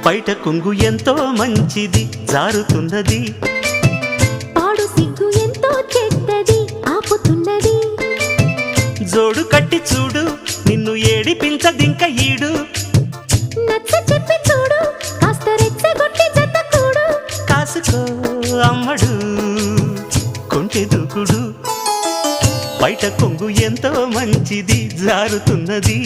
బయట కొంగు ఎంతో మంచిది జారుతున్నది, పాడు సిగ్గు ఎంతో చెడ్డది ఆపుతున్నది. జోడు కట్టి చూడు నిన్ను ఏడిపించదింక ఈడు, నచ్చ చెప్పి చూడు కాస్త రెచ్చగొట్టి జత కూడు. కాసుకో అమ్మడు కొంటె దూకుడు, బయట కొంగు ఎంతో మంచిది జారుతున్నది.